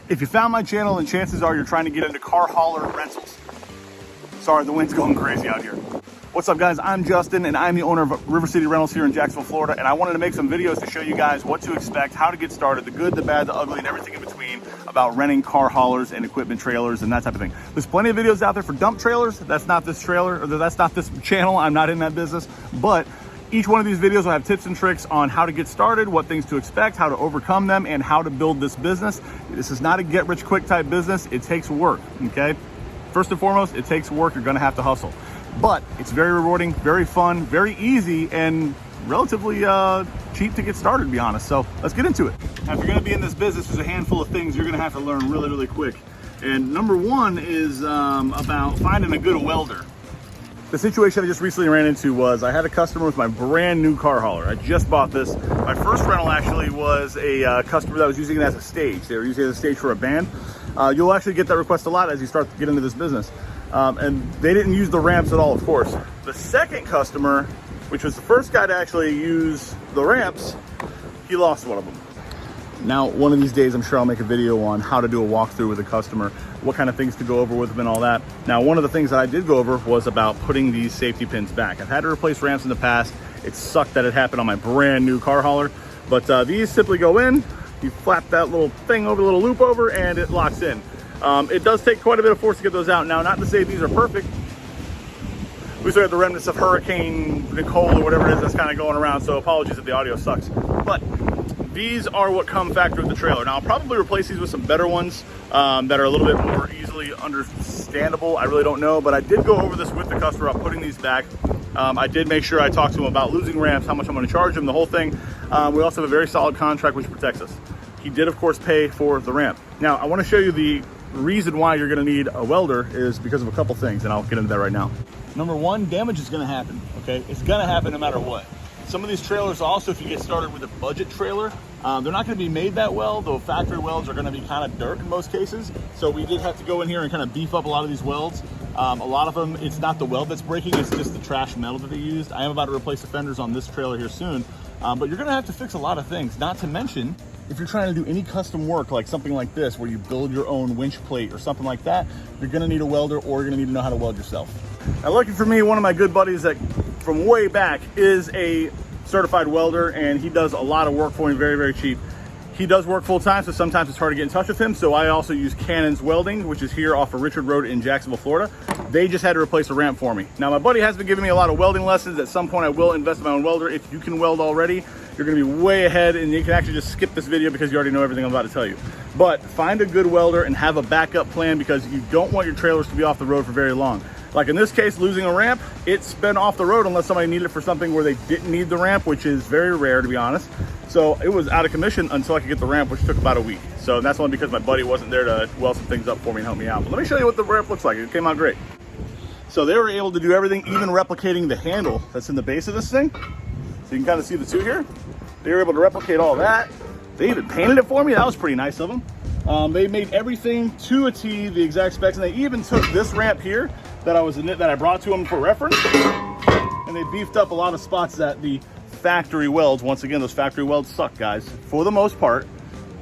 If you found my channel, then chances are you're trying to get into car hauler rentals. Sorry, the wind's going crazy out here. What's up, guys? I'm Justin, and I'm the owner of River City Rentals here in Jacksonville, Florida, and I wanted to make some videos to show you guys what to expect, how to get started, the good, the bad, the ugly, and everything in between about renting car haulers and equipment trailers and that type of thing. There's plenty of videos out there for dump trailers. That's not this trailer, or that's not this channel. I'm not in that business, but each one of these videos will have tips and tricks on how to get started, what things to expect, how to overcome them, and how to build this business. This is not a get-rich-quick type business. It takes work, okay? First and foremost, it takes work. You're gonna have to hustle. But it's very rewarding, very fun, very easy, and relatively cheap to get started, to be honest. So let's get into it. Now, if you're gonna be in this business, there's a handful of things you're gonna have to learn really, really quick. And number one is about finding a good welder. The situation I just recently ran into was I had a customer with my brand new car hauler. I just bought this. My first rental actually was a customer that was using it as a stage. They were using it as a stage for a band. You'll actually get that request a lot as you start to get into this business. And they didn't use the ramps at all, of course. The second customer, which was the first guy to actually use the ramps, he lost one of them. Now, one of these days, I'm sure I'll make a video on how to do a walkthrough with a customer, what kind of things to go over with them and all that. Now, one of the things that I did go over was about putting these safety pins back. I've had to replace ramps in the past. It sucked that it happened on my brand new car hauler, but these simply go in, you flap that little thing over, the little loop over, and it locks in. It does take quite a bit of force to get those out. Now, not to say these are perfect. We still have the remnants of Hurricane Nicole or whatever it is that's kind of going around, so apologies if the audio sucks. But these are what come factory with the trailer. Now, I'll probably replace these with some better ones that are a little bit more easily understandable. I really don't know, but I did go over this with the customer about putting these back. I did make sure I talked to him about losing ramps, how much I'm going to charge him, the whole thing. We also have a very solid contract which protects us. He did, of course, pay for the ramp. Now, I want to show you the reason why you're going to need a welder is because of a couple things, and I'll get into that right now. Number one, damage is going to happen, okay? It's going to happen no matter what. Some of these trailers also, if you get started with a budget trailer, they're not going to be made that well, though factory welds are going to be kind of dirt in most cases. So we did have to go in here and kind of beef up a lot of these welds. A lot of them, it's not the weld that's breaking, it's just the trash metal that they used. I am about to replace the fenders on this trailer here soon, but you're going to have to fix a lot of things, not to mention if you're trying to do any custom work like something like this where you build your own winch plate or something like that, you're going to need a welder, or you're going to need to know how to weld yourself. Now, lucky for me, one of my good buddies that from way back is a certified welder, and he does a lot of work for me very, very cheap. He does work full time, so sometimes it's hard to get in touch with him. So I also use Cannon's Welding, which is here off of Richard Road in Jacksonville, Florida. They just had to replace a ramp for me. Now, my buddy has been giving me a lot of welding lessons. At some point, I will invest in my own welder. If you can weld already, you're gonna be way ahead, and you can actually just skip this video because you already know everything I'm about to tell you. But find a good welder and have a backup plan, because you don't want your trailers to be off the road for very long. Like in this case, losing a ramp, it's been off the road unless somebody needed it for something where they didn't need the ramp, which is very rare, to be honest. So it was out of commission until I could get the ramp, which took about a week. So that's only because my buddy wasn't there to weld some things up for me and help me out. But let me show you what the ramp looks like. It came out great. So they were able to do everything, even replicating the handle that's in the base of this thing. So you can kind of see the two here. They were able to replicate all that. They even painted it for me. That was pretty nice of them. They made everything to a T, the exact specs, and they even took this ramp here that I brought to them for reference, and they beefed up a lot of spots that the factory welds. Once again, those factory welds suck, guys, for the most part.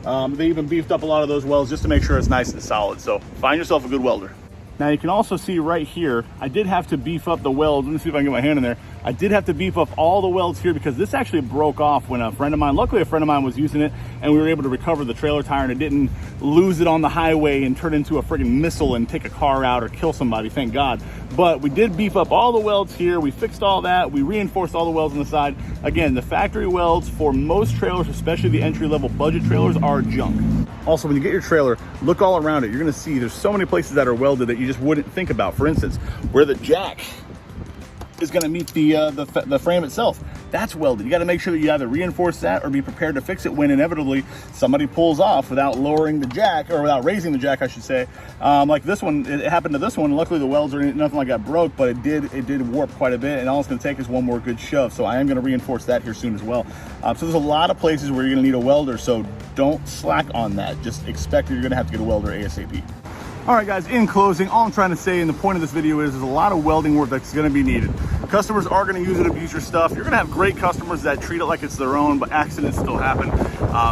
They even beefed up a lot of those welds just to make sure it's nice and solid. So find yourself a good welder. Now, you can also see right here, I did have to beef up the welds. Let me see if I can get my hand in there. I did have to beef up all the welds here because this actually broke off when luckily a friend of mine was using it, and we were able to recover the trailer tire, and it didn't lose it on the highway and turn into a friggin' missile and take a car out or kill somebody, thank God. But we did beef up all the welds here. We fixed all that. We reinforced all the welds on the side. Again, the factory welds for most trailers, especially the entry-level budget trailers, are junk. Also, when you get your trailer, look all around it. You're gonna see there's so many places that are welded that you just wouldn't think about. For instance, where the jack is going to meet the frame itself, that's welded. You got to make sure that you either reinforce that or be prepared to fix it when inevitably somebody pulls off without lowering the jack, or without raising the jack, I should say. Like this one, it happened to this one. Luckily, the welds or nothing like that broke, but it did warp quite a bit, and all it's going to take is one more good shove. So I am going to reinforce that here soon as well. So there's a lot of places where you're going to need a welder, so don't slack on that. Just expect that you're going to have to get a welder ASAP. All right, guys, in closing, all I'm trying to say, and the point of this video is there's a lot of welding work that's gonna be needed. Customers are gonna use it, abuse your stuff. You're gonna have great customers that treat it like it's their own, but accidents still happen.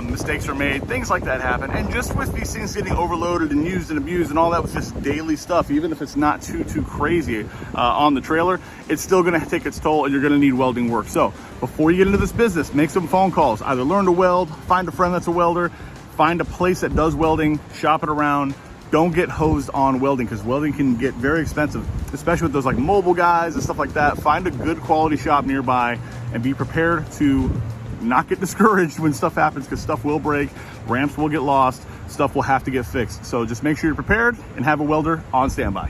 mistakes are made, things like that happen. And just with these things getting overloaded and used and abused and all that, was just daily stuff, even if it's not too crazy on the trailer, it's still gonna take its toll and you're gonna need welding work. So before you get into this business, make some phone calls. Either learn to weld, find a friend that's a welder, find a place that does welding, shop it around. Don't get hosed on welding, because welding can get very expensive, especially with those like mobile guys and stuff like that. Find a good quality shop nearby and be prepared to not get discouraged when stuff happens, because stuff will break, ramps will get lost, stuff will have to get fixed. So just make sure you're prepared and have a welder on standby.